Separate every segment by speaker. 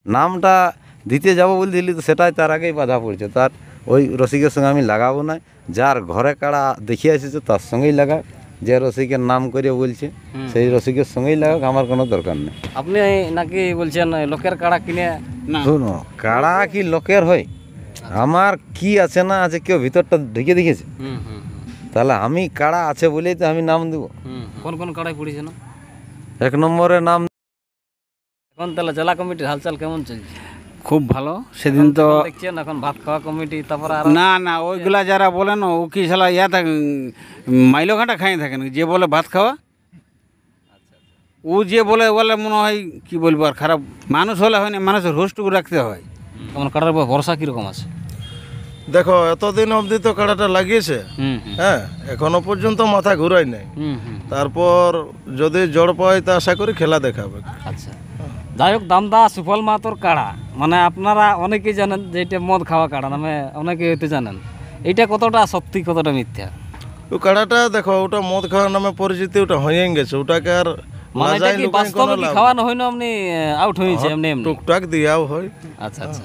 Speaker 1: নামটা দিতে যাবো বলছিলি তো সেটাই তার আগেই বাধা পড়ছে। তার ওই রসিকের সঙ্গে আমি লাগাবো না, যার ঘরে কাড়া দেখিয়ে এসেছে তার সঙ্গেই লাগাক, যে রসিকের নাম করে বলছে সেই রসিকের সঙ্গেই লাগাক, আমার কোনো দরকার নেই।
Speaker 2: আপনি নাকি বলছেন লোকের কাড়া কিনে না?
Speaker 1: শুনো, কাড়া কি লোকের হয়? আমার কি আছে না আছে কেউ ভিতরটা ঢুকে দেখেছে? তাহলে আমি কাড়া আছে বলেই তো আমি নাম দেবো।
Speaker 2: কোন কোন কাড়াই পড়েছে না?
Speaker 1: 1 নম্বরে নাম।
Speaker 2: এখন তাহলে জেলা কমিটির হালচাল কেমন চলছে?
Speaker 3: খুব ভালো। সেদিন তো
Speaker 2: দেখছেন এখন ভাত খাওয়া কমিটি, তারপরে আর
Speaker 3: না না ওইগুলা যারা বলে না ও কি শালা ইয়া থাকে, মাইলো ঘাটা খাই থাকেন, যে বলে ভাত খাওয়া ও যে বলে বলে মনে হয় কি বলবো আর খারাপ মানুষ হলে হয় না, মানুষের হোস্টুকু রাখতে হয়।
Speaker 2: আমার কাড়ার উপর ভরসা কীরকম আছে?
Speaker 4: দেখো এতদিন অবধি তো কাড়াটা লাগিয়েছে, হ্যাঁ, এখনো পর্যন্ত মাথা ঘুরাই নাই। তারপর যদি জড় পাই তা আশা করি খেলা দেখাবে।
Speaker 2: আচ্ছা, যাই হোক, দামদা সুফল মাহাতোর কাড়া, মানে আপনারা অনেকেই জানেন যে এটা মদ খাওয়া কাড়া নামে অনেকেই হয়তো জানেন। এইটা কতটা সত্যি কতটা মিথ্যা?
Speaker 4: ও কাড়াটা দেখো, ওটা মদ খাওয়ার নামে পরিচিতি ওটা হয়ে গেছে, ওটাকে আর
Speaker 2: মানে এটা কি বাস্তবে কি খাওয়ানো হয় না, আপনি আউট হয়েছে এমনি এমনি
Speaker 4: টুকটাক দিয়াও হয়।
Speaker 2: আচ্ছা আচ্ছা।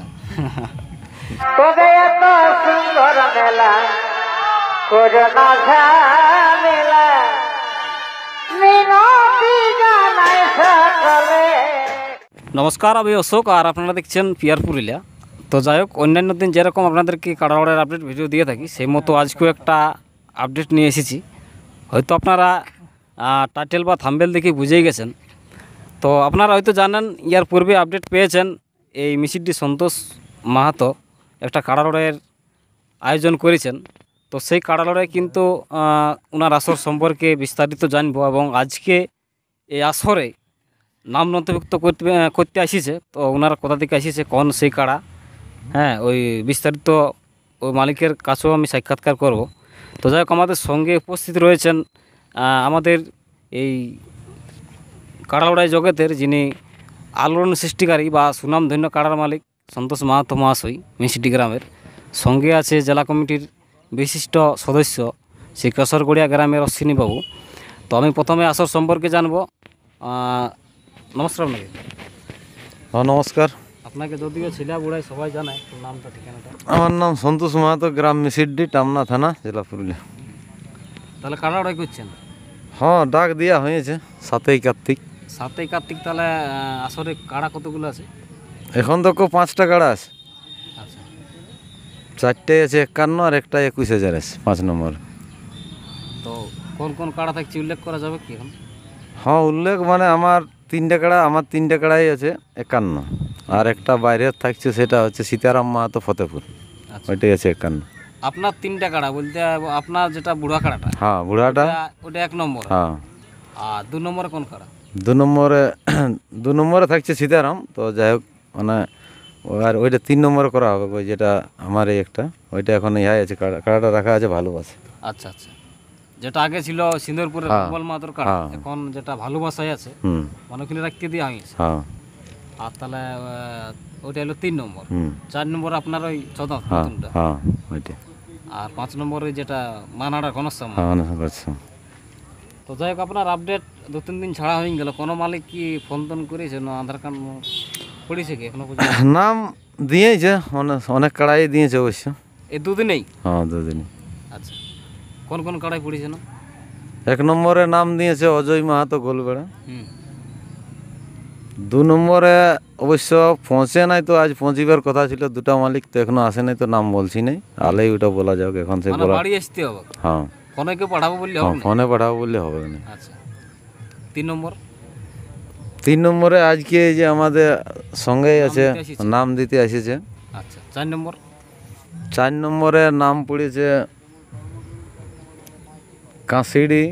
Speaker 2: নমস্কার, আমি অশোক আর আপনারা দেখছেন পিয়ার পুরুলিয়া। তো যাই হোক, অন্যান্য দিন যেরকম আপনাদেরকে কাড়াওয়াড়ের আপডেট ভিডিও দিয়ে থাকি, সেই মতো আজকেও একটা আপডেট নিয়ে এসেছি। হয়তো আপনারা টাইটেল বা থাম্বনেল দেখে বুঝেই গেছেন। তো আপনারা হয়তো জানেন, ইয়ার পূর্বে আপডেট পেয়েছেন এই মিছিলটি সন্তোষ মাহাতো একটা কাড়া লড়াইয়ের আয়োজন করেছেন। তো সেই কাড়া লড়াই কিন্তু ওনার আসর সম্পর্কে বিস্তারিত জানবো, এবং আজকে এই আসরে নাম নথিভুক্ত করতে আসিছে। তো ওনার কোথা থেকে আসিছে, কোন সেই কাড়া, হ্যাঁ, ওই বিস্তারিত ওই মালিকের কাছেও আমি সাক্ষাৎকার করব। তো যাই হোক, আমাদের সঙ্গে উপস্থিত রয়েছেন আমাদের এই কাড়া লড়াই জগতের যিনি আলোড়ন সৃষ্টিকারী বা সুনামধন্য কাড়ার মালিক সন্তোষ মাহাতো মহাশয় মিছিটি গ্রামের। সঙ্গে আছে জেলা কমিটির বিশিষ্ট সদস্য শ্রী কেশরগড়িয়া গ্রামের অশ্বিনীবাবু। তো আমি প্রথমে আসর সম্পর্কে জানবো। নমস্কার আপনাকে।
Speaker 1: হ্যাঁ নমস্কার।
Speaker 2: আপনাকে যদিও ছিলা বুড়াই সবাই জানায়, নামটা ঠিকানাটা?
Speaker 1: আমার নাম সন্তোষ মাহাতো, গ্রাম মিছিড্ডি, টামনা থানা, জেলা পুরুলিয়া।
Speaker 2: তাহলে কাড়া লড়াই করছেন?
Speaker 1: হ্যাঁ, ডাক দেওয়া হয়েছে 7ই কার্তিক।
Speaker 2: 7ই কার্তিক। তাহলে আসরে কাড়া কতগুলো আছে?
Speaker 1: এখন তো 5টা কাড়া আছে।
Speaker 2: আচ্ছা,
Speaker 1: 4টে আছে 51 আর একটা 21,000 আছে 5 নম্বর।
Speaker 2: তো কোন কোন কাড়া থাকছে উল্লেখ করা যাবে কি এখন?
Speaker 1: হ্যাঁ, উল্লেখ মানে আমার 3টে কাড়াই আছে 51, আর একটা বাইরের থাকছে, সেটা হচ্ছে সীতারাম মাহাতো ফতেপুর, ওইটাই আছে 51।
Speaker 2: আপনার 3টা কাড়া বলতে আপনার যেটা বুড়া কাড়াটা?
Speaker 1: হ্যাঁ, বুড়াটা
Speaker 2: ওটা 1 নম্বর।
Speaker 1: হ্যাঁ।
Speaker 2: আর 2 নম্বরে কোন কাড়া?
Speaker 1: 2 নম্বরে থাকছে সীতারাম। তো যাই হোক, মানে আর ওইটা 3 নম্বরে করা হবে, ওই যেটা আমার এই একটা, ওইটা এখন ইহাই আছে, কাড়াটা রাখা আছে ভালোবাসা।
Speaker 2: আচ্ছা আচ্ছা, যেটা আগে ছিল সিন্দুরপুরের সুফল মাহাতোর কাড়া, এখন যেটা ভালোবাসায় আছে মানে ওখানে রাখতে দেওয়া হয়েছে।
Speaker 1: হ্যাঁ।
Speaker 2: আর তাহলে ওইটা হলো 3 নম্বর। 4 নম্বর আপনার ওই চৌদা।
Speaker 1: হ্যাঁ, ওইটা।
Speaker 2: আর 5 নম্বরে যেটা মানাড়া ঘনশ্যাম। তো যাই হোক, আপনার আপডেট 2-3 দিন ছাড়া হয়ে গেল, কোনো মালিক কি ফোন টোন করেছে না? আধার কার্ড পড়েছে কি এখনো পর্যন্ত?
Speaker 1: নাম দিয়েছে, অনেক কাড়াই দিয়েছে অবশ্য
Speaker 2: এই 2 দিনেই?
Speaker 1: হ্যাঁ, 2 দিনই।
Speaker 2: আচ্ছা, কোন কোন কাড়াই পড়েছে না?
Speaker 1: 1 নম্বরে নাম দিয়েছে অজয় মাহাতো গোলবেড়া। 2 নম্বরে অবশ্য পৌঁছে নাই, তো আজ পৌঁছিবার কথা ছিল, 2টা মালিক তো এখনো আসে নাই, তো নাম বলছি নাই, আলেই ওটা বলা যাক এখন। সে
Speaker 2: বাড়ি আসতে হবে?
Speaker 1: হ্যাঁ,
Speaker 2: ফোনে কেউ পাঠাবো বললে হবে?
Speaker 1: ফোনে পাঠাবো বললে হবে না।
Speaker 2: আচ্ছা, 3 নম্বর?
Speaker 1: 3 নম্বরে আজকে এই যে আমাদের সঙ্গেই আছে, নাম দিতে এসেছে।
Speaker 2: আচ্ছা, 4 নম্বর?
Speaker 1: 4 নম্বরে নাম পড়েছে কাঁসিডি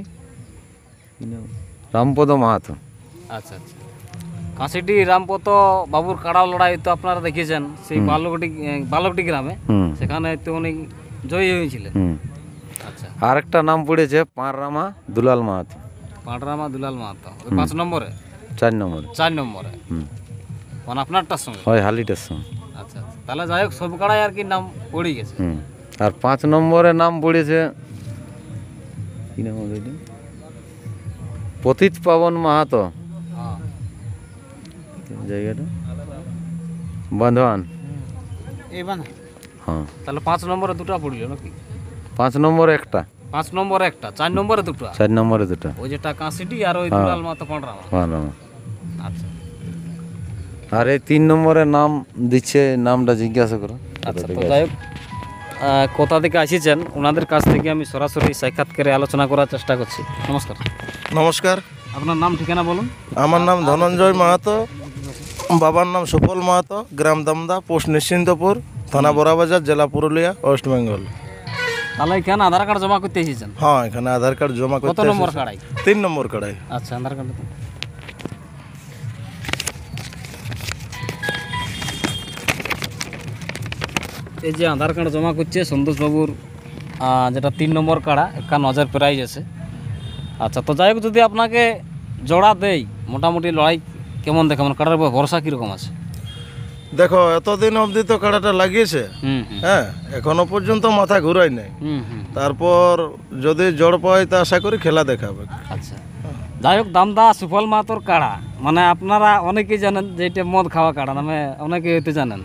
Speaker 1: রামপদ মাহাতো।
Speaker 2: আচ্ছা আচ্ছা, কাঁসিডি রামপদ বাবুর কাড়া লড়াই তো আপনারা দেখেছেন সেই বালকটি গ্রামে, সেখানে তো উনি জয়ী হয়েছিলেন। আচ্ছা,
Speaker 1: আর একটা নাম পড়েছে পাঁড়রামা দুলাল মাহাতো।
Speaker 2: পাঁড়রামা দুলাল মাহাতো 5 নম্বরে?
Speaker 1: 4 নম্বরে।
Speaker 2: 4 নম্বরে মানে আপনারটার সঙ্গে?
Speaker 1: হয়, হালিটার সঙ্গে।
Speaker 2: আচ্ছা, তাহলে যাই হোক, সব কাড়াই আর কি নাম পড়ে গেছে।
Speaker 1: আর 5 নম্বরে নাম পড়েছে কি নাম হবে, পতিত পাবন মাহাতো। জায়গাটা বন্ধন।
Speaker 3: এই বান
Speaker 1: হ্যাঁ,
Speaker 2: তাহলে 5 নম্বরে দুটো পড়লো নাকি?
Speaker 1: 5 নম্বর একটা,
Speaker 2: 5 নম্বরে একটা, 4 নম্বরে দুটো,
Speaker 1: 4 নম্বরে দুটো।
Speaker 2: ওই যেটা কাঁসিটি আর ওই দুলাল মাতো পড়রামা।
Speaker 1: ভালো।
Speaker 2: আচ্ছা
Speaker 1: আর এই 3 নম্বরে নাম দিচ্ছে, নামটা জিজ্ঞাসা করো।
Speaker 2: আচ্ছা। তো যাই হোক, কোথা থেকে আসিছেন ওনাদের কাছ থেকে আমি সরাসরি সাক্ষাৎকারে আলোচনা করার চেষ্টা করছি। নমস্কার,
Speaker 4: নমস্কার,
Speaker 2: আপনার নাম ঠিকানা বলুন।
Speaker 4: আমার নাম ধনঞ্জয় মাহাতো, বাবার নাম সুফল মাহাতো, গ্রাম দামদা, পোস্ট নিশ্চিন্তপুর, থানা বড়াবাজার, জেলা পুরুলিয়া, ওয়েস্ট বেঙ্গল।
Speaker 2: তাহলে এখানে আধার কার্ড জমা করতে এসেছেন?
Speaker 4: হ্যাঁ, এখানে আধার কার্ড জমা
Speaker 2: কত
Speaker 4: করতে
Speaker 2: নম্বর
Speaker 4: এসেছি।
Speaker 2: কাড়াই?
Speaker 4: 3 নম্বর কাড়াই।
Speaker 2: আচ্ছা, আধার কার্ড এই যে আধার কার্ড জমা করছে সন্তোষবাবুর, যেটা 3 নম্বর কাড়া, 51,000 প্রাইজ আছে। আচ্ছা, তো যাই হোক, যদি আপনাকে জোড়া দেই, মোটামুটি লড়াই কেমন দেখে, মানে কাড়ার উপর ভরসা কীরকম আছে?
Speaker 4: দেখো, এতদিন অবধি তো কাড়াটা লাগিয়েছে,
Speaker 2: হুম হুম
Speaker 4: হ্যাঁ, এখনো পর্যন্ত মাথা ঘুরাই নাই।
Speaker 2: হুম হুম
Speaker 4: তারপর যদি জড় পাই তা আশা করি খেলা দেখাবে।
Speaker 2: আচ্ছা, যাই হোক, দামদা সুফল মাহাতোর কাড়া, মানে আপনারা অনেকেই জানেন যে এটা মদ খাওয়া কাড়া নামে অনেকেই হয়তো জানেন।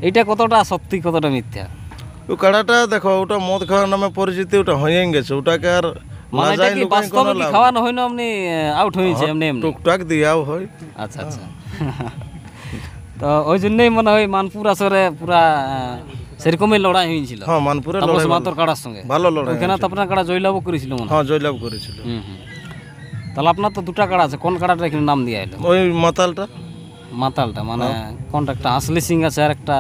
Speaker 2: এইটা কতটা সত্যি, কতটা মিথ্যা?
Speaker 4: ও কাড়াটা দেখো, ওটা মদ খাওয়ার নামে পরিচিতি ওটা হয়ে গেছে, ওটাকে আর
Speaker 2: মানে এটা
Speaker 4: লাজাই
Speaker 2: কি
Speaker 4: লুকাই
Speaker 2: বাস্তবে
Speaker 4: কোনো
Speaker 2: কি
Speaker 4: লাভ
Speaker 2: খাওয়ানো হয় না, আপনি আউট হয়েছে এমনি এমনি?
Speaker 4: টুকটাক দিয়াও হয়।
Speaker 2: আচ্ছা আচ্ছা। তো ওই জন্যই মনে হয় মানপুর আসরে পুরা সেরকমই লড়াই হয়েছিল
Speaker 4: হ্যাঁ, মানপুরে
Speaker 2: তাপস
Speaker 4: লড়াই
Speaker 2: মাহাতোর কাড়ার সঙ্গে।
Speaker 4: ভালো লড়াই
Speaker 2: ওইখানে তো আপনার কাড়া জয়লাভও করেছিল মনে হয়।
Speaker 4: হ্যাঁ, জয়লাভ করেছিল।
Speaker 2: হুম হুম। তাহলে আপনার তো দুটা কাড়া আছে, কোন কাড়াটা এখানে নাম দিয়ে এলো?
Speaker 4: ওই মাতালটা,
Speaker 2: মাতালটা, মানে কোনটা? একটা আসলি সিং আছে আর একটা,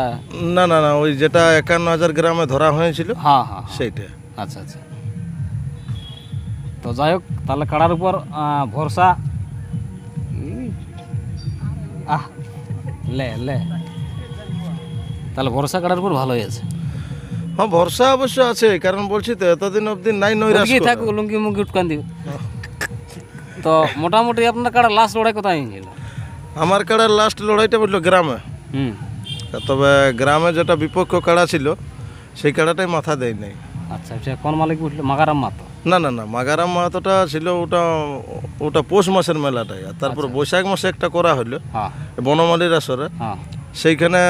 Speaker 4: না না না, ওই যেটা 51,000 গ্রামে ধরা হয়েছিল
Speaker 2: হ্যাঁ হ্যাঁ।
Speaker 4: সেইটা।
Speaker 2: আচ্ছা আচ্ছা। তো যাই হোক, তাহলে কাড়ার উপর ভরসা, আহ লে লে, তাহলে ভরসা কাড়ার উপর ভালোই আছে।
Speaker 4: হ্যাঁ, ভরসা অবশ্য আছে, কারণ বলছি তো এতদিন অবধি নাই নৈরাশ
Speaker 2: ওদিকেই থাকুক, লুঙ্গি মুঙ্গি উটকান দিব। তো মোটামুটি আপনার কাড়া লাস্ট লড়াই কোথায় হয়েছিল?
Speaker 4: আমার কাড়ার লাস্ট লড়াইটা বললো গ্রামে,
Speaker 2: হুম।
Speaker 4: তবে গ্রামে যেটা বিপক্ষ কাড়া ছিল সেই কাড়াটাই মাথা দেয় নাই।
Speaker 2: আচ্ছা, সে কোন মালিক উঠলো? মাগারাম মাতো?
Speaker 4: না না না, মাগারাম মাহাতোটা ছিল, ওটা ওটা পৌষ মাসের মেলাটাই। আর তারপর বৈশাখ মাসে একটা করা হলো
Speaker 2: হ্যাঁ
Speaker 4: বনমালীর আসরে,
Speaker 2: হ্যাঁ।
Speaker 4: সেইখানে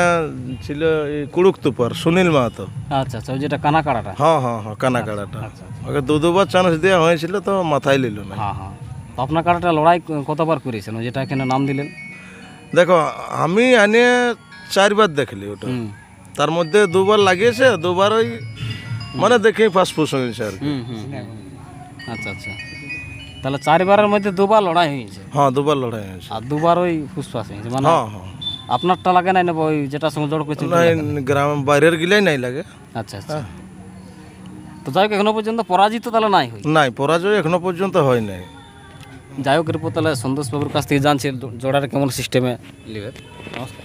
Speaker 4: ছিল এই কুড়ুকতুপার সুনীল মাহাতো।
Speaker 2: আচ্ছা আচ্ছা, ওই যেটা কানা কাড়াটা।
Speaker 4: হ্যাঁ হ্যাঁ হ্যাঁ, কানা কাড়াটা। ওকে দুবার চান্স দেওয়া হয়েছিল, তো মাথায় নিল না।
Speaker 2: হ্যাঁ হ্যাঁ। তো আপনার কাড়াটা লড়াই কতবার করেছেন, ওই যেটা এখানে নাম দিলেন?
Speaker 4: দেখো, আমি আনে 4 বার দেখলি ওটা,
Speaker 2: হুম
Speaker 4: তার মধ্যে 2 বার লাগিয়েছে, 2 বার ওই মানে দেখে ফাঁসফুস হয়েছে আর কি।
Speaker 2: হুম হুম। আচ্ছা আচ্ছা, তাহলে 4 বারের মধ্যে 2 বার লড়াই হয়েছে,
Speaker 4: হ্যাঁ, 2 বার লড়াই হয়েছে।
Speaker 2: আর 2 বার ওই ফুসফাস হয়েছে, মানে
Speaker 4: হ্যাঁ হ্যাঁ,
Speaker 2: আপনারটা লাগে নাই না, ওই যেটা সঙ্গে জড় করছে?
Speaker 4: নাই, গ্রাম বাইরের গিলাই নাই লাগে।
Speaker 2: আচ্ছা আচ্ছা। তো যাই হোক, এখনো পর্যন্ত পরাজিত তাহলে নাই হই?
Speaker 4: নাই, পরাজয় এখনো পর্যন্ত হয় নাই।
Speaker 2: যাই হোক, এরপর তাহলে সন্তোষবাবুর কাছ থেকে জানছি জোড়ার কেমন সিস্টেমে নেবে। নমস্কার।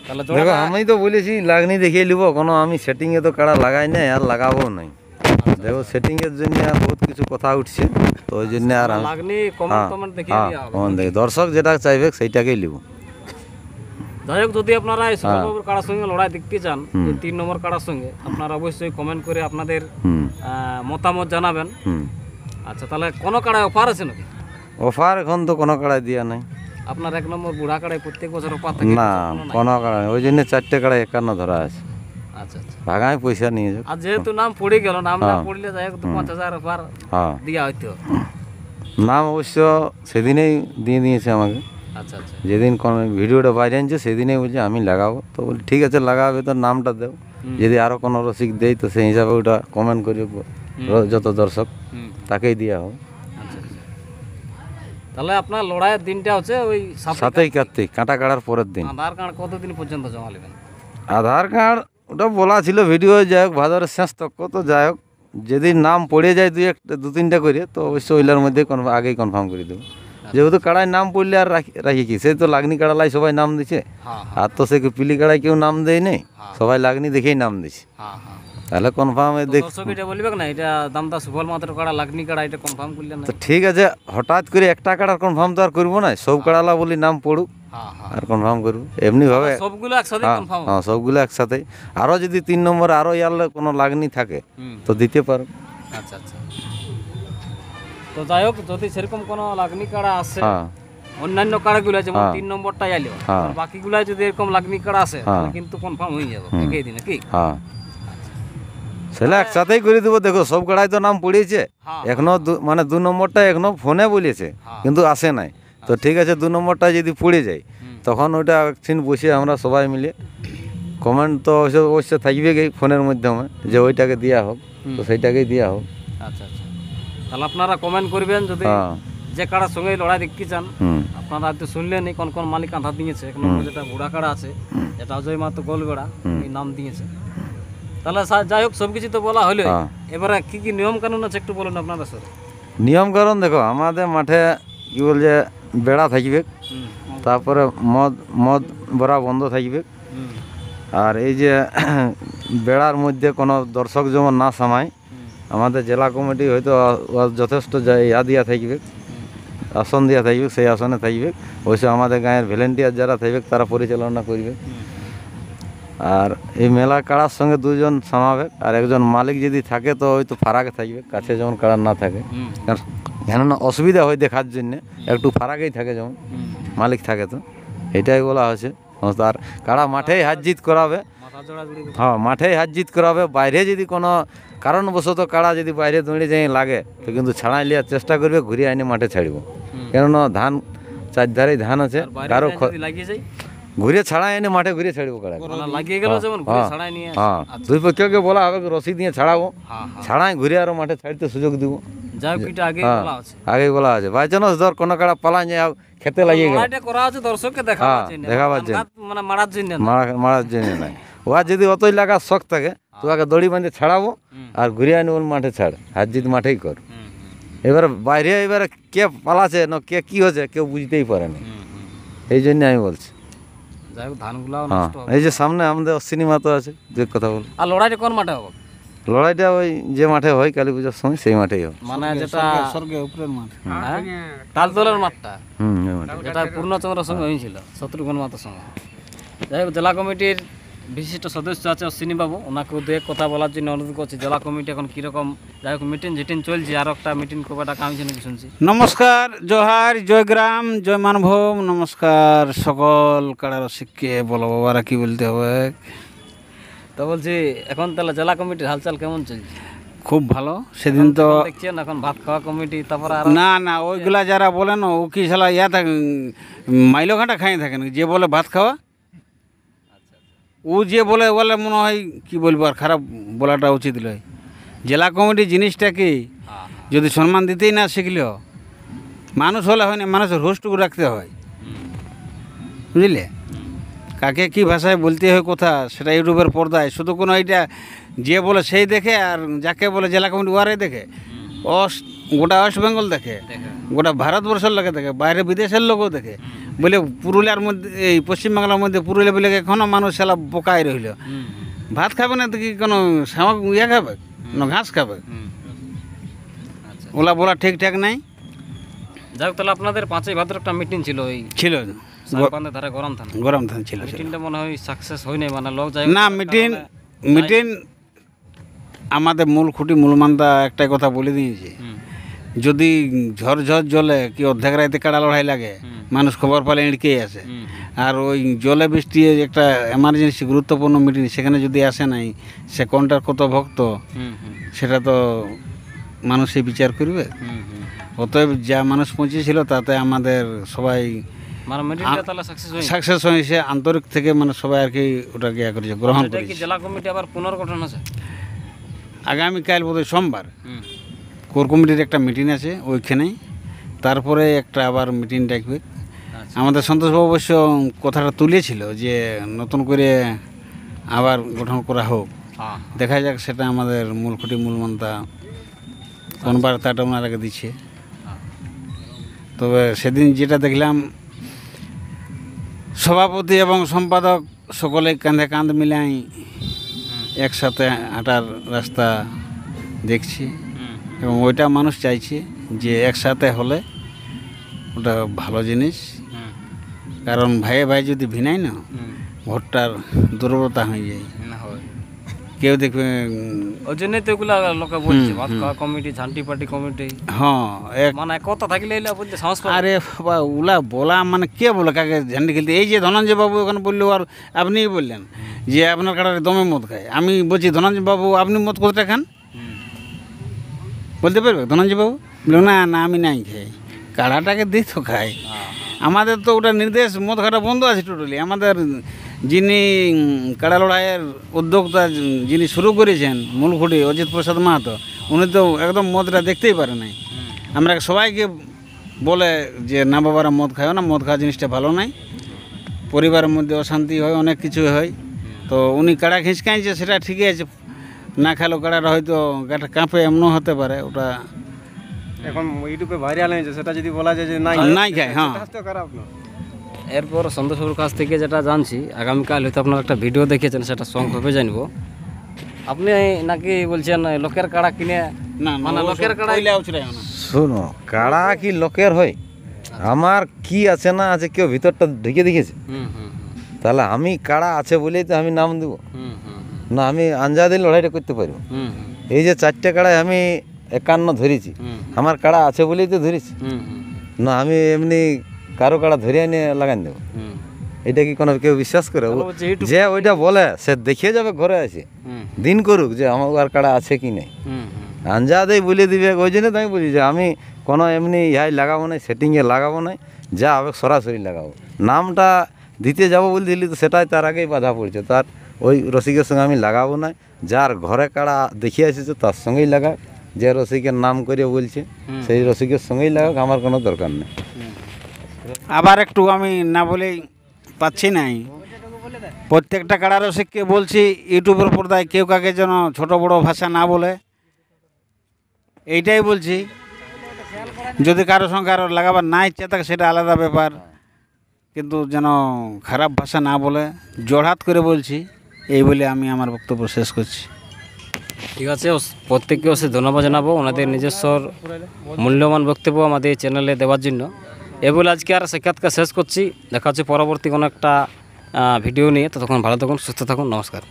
Speaker 2: তাহলে
Speaker 1: দেখো,
Speaker 2: জোড়া
Speaker 1: আমি তো বলেছি লাগনি দেখিয়ে নিব, কোনো আমি সেটিংয়ে তো কাড়া লাগাই নাই আর লাগাবো নাই। দেখো, সেটিংয়ের জন্য আর বহুত কিছু কথা উঠছে, তো ওই জন্য আর আমি
Speaker 2: লাগনি কমেন্ট টমেন্ট দেখিয়ে
Speaker 1: হ্যাঁ
Speaker 2: দেওয়া হবে।
Speaker 1: কমন দেখি, দর্শক যেটা চাইবে সেইটাকেই নিব।
Speaker 2: যাই হোক, যদি আপনারা এই সুফলবাবুর কাড়ার সঙ্গে লড়াই দেখতে চান, এই 3 নম্বর কাড়ার সঙ্গে, আপনারা অবশ্যই কমেন্ট করে আপনাদের
Speaker 1: হুম
Speaker 2: মতামত জানাবেন।
Speaker 1: হুম।
Speaker 2: আচ্ছা, তাহলে কোনো কাড়ায় অফার আছে নাকি?
Speaker 1: অফার এখন তো কোনো কাড়াই দিয়া নাই।
Speaker 2: আপনার 1 নম্বর বুড়া কাড়ায় প্রত্যেক বছর অফার থাকে?
Speaker 1: না, কোনো কাড়াই, ওই জন্য 4টে কাড়াই 51 ধরা আছে।
Speaker 2: আচ্ছা আচ্ছা।
Speaker 1: ভাগায় পয়সা নিয়ে যাও।
Speaker 2: আর যেহেতু নাম পড়ে গেল, নাম না পড়লে যাই হোক 5,000 অফার
Speaker 1: হ্যাঁ,
Speaker 2: দেওয়া হইতো।
Speaker 1: নাম অবশ্য সেদিনেই দিয়ে দিয়েছে আমাকে,
Speaker 2: আচ্ছা আচ্ছা।
Speaker 1: যেদিন কোন ভিডিওটা বাইরে আনছে সেদিনেই বলছে আমি লাগাবো। তো বলি ঠিক আছে, লাগাবে, তো নামটা দেও, যদি আরও কোনো রসিক দেয় তো সেই হিসাবে ওটা কমেন্ট করি, যত দর্শক
Speaker 2: হুম।
Speaker 1: তাকেই দেওয়া হোক।
Speaker 2: আচ্ছা আচ্ছা। তাহলে আপনার লড়াইয়ের দিনটা হচ্ছে ওই
Speaker 1: 7ই কার্তিক, কাঁটা কাটার পরের দিন।
Speaker 2: আধার কার্ড কতদিন পর্যন্ত জমা নেবেন?
Speaker 1: আধার কার্ড ওটা বলা ছিল ভিডিও, যাই হোক ভাদরের শেষ তক, তো যাই হোক যদি নাম পড়ে যায় 2-3টা করে, তো অবশ্যই ওইলার মধ্যে আগেই কনফার্ম করে দেবো। যেহেতু কাড়ায় নাম পড়লে আর রাখি কি, সে তো লাগনি কাড়ালাই সবাই নাম দিছে,
Speaker 2: হ্যাঁ
Speaker 1: আর তো সে পিলি কাড়ায় কেউ নাম দেয় নেই, সবাই লাগনি দেখেই নাম দিছে,
Speaker 2: হ্যাঁ হ্যাঁ।
Speaker 1: তাহলে কনফার্ম দেখ।
Speaker 2: দর্শক এটা বলবে না, এটা দামদা সুফল মাত্র কাড়া, লাগনি কাড়া, এটা কনফার্ম করলেন না?
Speaker 1: তো ঠিক আছে, হঠাৎ করে একটা কাড়ার কনফার্ম তো আর করবো না, সব কাড়ালা বলি নাম পড়ুক
Speaker 2: হ্যাঁ হ্যাঁ।
Speaker 1: আর কনফার্ম করবো এমনিভাবে।
Speaker 2: সবগুলো একসাথে
Speaker 1: হ্যাঁ
Speaker 2: কনফার্ম?
Speaker 1: হ্যাঁ, সবগুলো একসাথে। আরও যদি 3 নম্বর আরও ইয়ারলে কোনো লাগনি থাকে
Speaker 2: হুম।
Speaker 1: তো দিতে পারো।
Speaker 2: আচ্ছা আচ্ছা। তো যাই হোক, যদি সেরকম কোনো লাগনি কাড়া আসে,
Speaker 1: হ্যাঁ
Speaker 2: অন্যান্য কাড়াগুলো যেমন
Speaker 1: হ্যাঁ।
Speaker 2: 3 নম্বরটা এলো
Speaker 1: হ্যাঁ।
Speaker 2: আর বাকিগুলা যদি এরকম লাগনি কাড়া আসে তাহলে কিন্তু কনফার্ম হয়ে যাবে একই দিনে কি
Speaker 1: হ্যাঁ সেটা একসাথেই করে দেবো। দেখো সব কাড়াই তো নাম পড়েছে,
Speaker 2: হ্যাঁ।
Speaker 1: এখনো মানে 2 নম্বরটা এখনো ফোনে বলেছে কিন্তু আসে নাই। তো ঠিক আছে 2 নম্বরটা যদি পড়ে যায় তখন ওটা একদিন বসে আমরা সবাই মিলে কমেন্ট তো অবশ্যই থাকবে এই ফোনের মাধ্যমে যে ওইটাকে দেওয়া হোক, তো সেইটাকেই দেওয়া হোক।
Speaker 2: আচ্ছা আচ্ছা, তাহলে আপনারা কমেন্ট করবেন যদি
Speaker 1: হ্যাঁ
Speaker 2: যে কাড়ার সঙ্গে লড়াই দেখতে চান।
Speaker 1: হুম
Speaker 2: আপনারা হয়তো শুনলেন কোন কোন মালিক আধা দিয়েছে, এক নম্বর যেটা বুড়া কাড়া আছে যেটা অজয় মাহাতো গোলবেড়া এই নাম দিয়েছে। তাহলে যাই হোক সব কিছু তো বলা হলো,
Speaker 1: হ্যাঁ।
Speaker 2: এবারে কি কি নিয়ম কানুন আছে একটু বলুন আপনারা স্যার।
Speaker 1: নিয়ম কারণ দেখো আমাদের মাঠে কি বলছে বেড়া থাকবে, তারপরে মদ মদ ভরা বন্ধ থাকবে, আর এই যে বেড়ার মধ্যে কোনো দর্শক যেমন না সামায় আমাদের জেলা কমিটি হয়তো যথেষ্ট ইয়া দিয়া থাকবে, আসন দিয়া থাকবে, সেই আসনে থাকবে। অবশ্য আমাদের গাঁয়ের ভলেন্টিয়ার যারা থাকবে তারা পরিচালনা করবে। আর এই মেলা কাড়ার সঙ্গে 2 জন সামাবে, আর একজন মালিক যদি থাকে তো হয়তো ফারাকে থাকবে, কাছে যেমন কাড়া না থাকে, কেননা অসুবিধা হয় দেখার জন্যে, একটু ফারাকেই থাকে যেমন মালিক থাকে। তো এটাই বলা হয়েছে। আর কাড়া মাঠেই হাত জিত করাবে,
Speaker 2: মাথা জোড়াজুড়ি
Speaker 1: হ্যাঁ মাঠেই হাত জিত করাবে। বাইরে যদি কোনো কারণবশত কাড়া যদি বাইরে দৌড়ে যাই লাগে তো কিন্তু ছাড়াই নেওয়ার চেষ্টা করবে, ঘুরিয়ে আইনে মাঠে ছাড়ব। কেননা ধান চারধারেই ধান আছে, কারো
Speaker 2: যদি লাগিয়ে যায়
Speaker 1: ঘুরে ছাড়াই এনে মাঠে ঘুরে ছাড়বো কাড়া।
Speaker 2: মানে লাগিয়ে গেল যেমন ঘুরে ছাড়াই নিয়ে
Speaker 1: হ্যাঁ দুই পক্ষকে বলা হবে রশি দিয়ে ছাড়াবো,
Speaker 2: হ্যাঁ,
Speaker 1: ছাড়াই ঘুরে আরো মাঠে ছাড়তে সুযোগ দিব।
Speaker 2: যাই হোক এটা আগে
Speaker 1: হ্যাঁ
Speaker 2: বলা আছে,
Speaker 1: আগে বলা আছে বাই চান্স ধর কোনো কাড়া পালাই যায় খেতে লাগিয়ে গেল,
Speaker 2: লড়াইটা করা আছে দর্শককে দেখাবার
Speaker 1: হ্যাঁ,
Speaker 2: জন্য,
Speaker 1: দেখাবার জন্য।
Speaker 2: মানে মারার জন্য না।
Speaker 1: মারার জন্য নাই। ওর যদি অতই লাগার শখ থাকে তো আগে দড়ি বাঁধে ছাড়াবো আর ঘুরে আনি ওর মাঠে ছাড়, হাত জিত মাঠেই কর। এবার বাইরে এবারে কে পালাছে না কে কি হচ্ছে কেউ বুঝতেই পারে না, এই জন্য আমি বলছি।
Speaker 2: যাই হোক ধানগুলাও
Speaker 1: হ্যাঁ
Speaker 2: নষ্ট হবে।
Speaker 1: এই যে সামনে আমাদের অশ্বিনী মাতো আছে, যে কথা বল
Speaker 2: আর লড়াইটা কোন মাঠে হবে?
Speaker 1: লড়াইটা ওই যে মাঠে হয় কালী পূজার সময় সেই মাঠেই হবে।
Speaker 2: মানে যেটা
Speaker 3: স্বর্গে উপরের মাঠ।
Speaker 2: হ্যাঁ? তালতলার মাঠটা
Speaker 1: ওই মাঠে।
Speaker 2: যেটা পূর্ণচন্দ্রের সঙ্গে হয়েছিল শত্রুঘ্ন মাতার সঙ্গে। যাই হোক জেলা কমিটির বিশিষ্ট সদস্য আছে অশ্বিনী বাবু, ওনাকে দু এক কথা বলার জন্য অনুরোধ করছি। জেলা কমিটি এখন কীরকম, যাই হোক মিটিং ঝিটিং চলছে, আরও একটা মিটিং কবে কাম হয়েছে নাকি শুনছি।
Speaker 3: নমস্কার, জোহার, জয়গ্রাম, জয় মানভূম। নমস্কার সকল কাড়া রসিককে। বলো বাবারা কি বলতে হবে।
Speaker 2: তো বলছি এখন তাহলে জেলা কমিটির হালচাল কেমন চলছে?
Speaker 3: খুব ভালো। সেদিন তো
Speaker 2: দেখছেন এখন ভাত খাওয়া কমিটি, তারপরে আর
Speaker 3: না না ওইগুলা যারা বলে না ও কি শালা ইয়া থাকে মাইলো ঘাঁটা খাই থাকে না, যে বলে ভাত খাওয়া ও যে বলে বলে মনে হয় কি বলবো, আর খারাপ বলাটা উচিত নয়। জেলা কমিটি জিনিসটাকে যদি সম্মান দিতেই না শিখলেও মানুষ হলে হয় না, মানুষের হোস্টুকু রাখতে হয়, বুঝলে। কাকে কি ভাষায় বলতে হয় কথা সেটা ইউটিউবের পর্দায় শুধু কোনো এইটা যে বলে সেই দেখে, আর যাকে বলে জেলা কমিটি ওয়ারে দেখে, গোটা ওয়েস্ট বেঙ্গল দেখে, গোটা ভারতবর্ষের লোকে দেখে, বাইরে বিদেশের লোকও দেখে। বলে পুরুলিয়ার মধ্যে, এই পশ্চিমবাংলার মধ্যে পুরুলিয়া বলে এখনও মানুষ সেলা বোকায় রইল। ভাত খাবে না তো কি কোনো শামুক ইয়ে খাবে না ঘাস খাবে, ওলা বলা ঠিকঠাক নাই।
Speaker 2: যাই হোক তাহলে আপনাদের 5ই ভাদ্র একটা মিটিং ছিল ওই
Speaker 3: ছিল
Speaker 2: সারপান্দের ধারে গরম থানা,
Speaker 3: গরম ধান ছিল।
Speaker 2: মিটিংটা মনে হয় সাকসেস হয় নাই, মানে লোক যাই
Speaker 3: না মিটিং আমাদের মূল খুঁটি মূলমানটা একটাই কথা বলে দিয়েছে, যদি ঝড় জলে কি অর্ধেক রাইতে কাড়া লড়াই লাগে মানুষ খবর পেলে এড়িকেই আসে। আর ওই জলে বৃষ্টি একটা এমার্জেন্সি গুরুত্বপূর্ণ মিটিং, সেখানে যদি আসে নাই সে কোনটার কত ভক্ত সেটা তো মানুষই বিচার করবে। অতএব যা মানুষ পৌঁছেছিল তাতে আমাদের সবাই
Speaker 2: মানে মিটিংটা তাহলে সাকসেস হয়।
Speaker 3: সাকসেস হয়েছে, আন্তরিক থেকে মানে সবাই আর কি ওটাকে ইয়া করেছে, গ্রহণ
Speaker 2: এটা কি
Speaker 3: করেছে।
Speaker 2: জেলা কমিটি আবার পুনর্গঠন আছে?
Speaker 3: আগামীকাল বোধহয় সোমবার কোর কমিটির একটা মিটিং আছে ওইখানেই, তারপরে একটা আবার মিটিং ডাকবে। আমাদের সন্তোষবাবু অবশ্য কথাটা তুলেছিল যে নতুন করে আবার গঠন করা হোক, দেখা যাক সেটা আমাদের মূল খুঁটি মূলমন্ত্রা কোন বার্তাটা ওনারাকে দিচ্ছে। তবে সেদিন যেটা দেখলাম সভাপতি এবং সম্পাদক সকলে কাঁধে কাঁধ মিলাই একসাথে হাঁটার রাস্তা দেখছি, এবং ওইটা মানুষ চাইছে যে একসাথে হলে ওটা ভালো জিনিস। কারণ ভাইয়ে ভাই যদি ভিনাই না ভোটটার দুর্বলতা হয়ে যায়। কেউ দেখবে
Speaker 2: ওই জন্যই তো এগুলা লোকে বলছে ভাত খাওয়া কমিটি, ঝান্টি পার্টি কমিটি,
Speaker 3: হ্যাঁ এক
Speaker 2: মানে কথা থাকলে এগুলা বলতে সাহস পাবে।
Speaker 3: আরে বাবা ওলা বলা মানে কে বলে কাকে ঝান্ডি খেলতে? এই যে ধনঞ্জয় বাবু ওখানে বললো, আর আপনিই বললেন যে আপনার কাড়ারে দমে মদ খায়। আমি বলছি ধনঞ্জয় বাবু আপনি মদ কোথাটা খান বলতে পারবে ধনঞ্জয় বাবু? বললো না না আমি নাই খাই, কাড়াটাকে দিয়ে তো খাই। আমাদের তো ওটা নির্দেশ, মদ খাটা বন্ধ আছে টোটালি। আমাদের যিনি কাড়া লড়াইয়ের উদ্যোক্তা, যিনি শুরু করেছেন মূলখুঁটি অজিত প্রসাদ মাহাতো, উনি তো একদম মদটা দেখতেই পারে নাই। আমরা সবাইকে বলে যে না বাবারা মদ খায় না, মদ খাওয়া জিনিসটা ভালো নাই, পরিবারের মধ্যে অশান্তি হয়, অনেক কিছু হয়। তো উনি কাড়া খিঁচকাইছে, সেটা ঠিকই আছে, না খেলেও কাড়াটা হয়তো গাটা কাঁপে, এমনও হতে পারে। ওটা
Speaker 5: এখন ইউটিউবে ভাইরাল হয়েছে, সেটা যদি বলা যায় যে
Speaker 3: নাই খায়, হ্যাঁ
Speaker 5: তো খারাপ না।
Speaker 2: এরপর সন্তোষবাবুর কাছ থেকে যেটা জানছি, আগামীকাল হয়তো আপনার একটা ভিডিও দেখেছেন, সেটা সংক্ষেপে জানবো। আপনি নাকি বলছেন লোকের কাড়া কিনে,
Speaker 3: না
Speaker 2: মানে লোকের কাড়া
Speaker 1: শোনো, কাড়া কি লোকের হয়? আমার কি আছে না আছে কেউ ভিতরটা ঢুকে দেখেছে? তাহলে আমি কাড়া আছে বলেই তো আমি নাম দেবো না? আমি আঞ্জাদে লড়াইটা করতে পারবো। এই যে 4টে কাড়ায় আমি 51 ধরেছি, আমার কাড়া আছে বলেই তো ধরেছি না? আমি এমনি কারো কাড়া ধরে এনে লাগান দেবো? এটা কি কোনো কেউ বিশ্বাস করে? যে ওইটা বলে সে দেখিয়ে যাবে ঘরে আছে, দিন করুক যে আমার আর কাড়া আছে কি নেই, আঞ্জাদেই বলে দিবে। ওই জন্য তো আমি বলি যে আমি কোনো এমনি ইহাই লাগাবো না, সেটিংয়ে লাগাবো না, যা হবে সরাসরি লাগাবো। নামটা দিতে যাবো বলে দিলি তো সেটাই তার আগেই বাধা পড়ছে। তার ওই রসিকের সঙ্গে আমি লাগাবো না, যার ঘরে কাড়া দেখিয়ে এসেছে তার সঙ্গেই লাগাক, যে রসিকের নাম করে বলছে সেই রসিকের সঙ্গেই লাগাক, আমার কোনো দরকার নেই।
Speaker 3: আবার একটু আমি না বলেই পাচ্ছি নাই, প্রত্যেকটা কাড়া রসিককে বলছি ইউটিউবের পর্দায় কেউ কাকে যেন ছোট বড় ভাষা না বলে, এইটাই বলছি। যদি কারো সঙ্গে কারো লাগাবার না ইচ্ছা থাকে সেটা আলাদা ব্যাপার, কিন্তু যেন খারাপ ভাষা না বলে, জোড়হাত করে বলছি। এই বলে আমি আমার বক্তব্য শেষ করছি।
Speaker 2: ঠিক আছে, প্রত্যেককে অবশ্যই ধন্যবাদ জানাবো ওনাদের নিজস্ব মূল্যবান বক্তব্য আমাদের এই চ্যানেলে দেওয়ার জন্য। এ বলে আজকে আর সাক্ষাৎকার শেষ করছি। দেখা হচ্ছে পরবর্তী কোনো একটা ভিডিও নিয়ে। ততক্ষণ ভালো থাকুন, সুস্থ থাকুন, নমস্কার।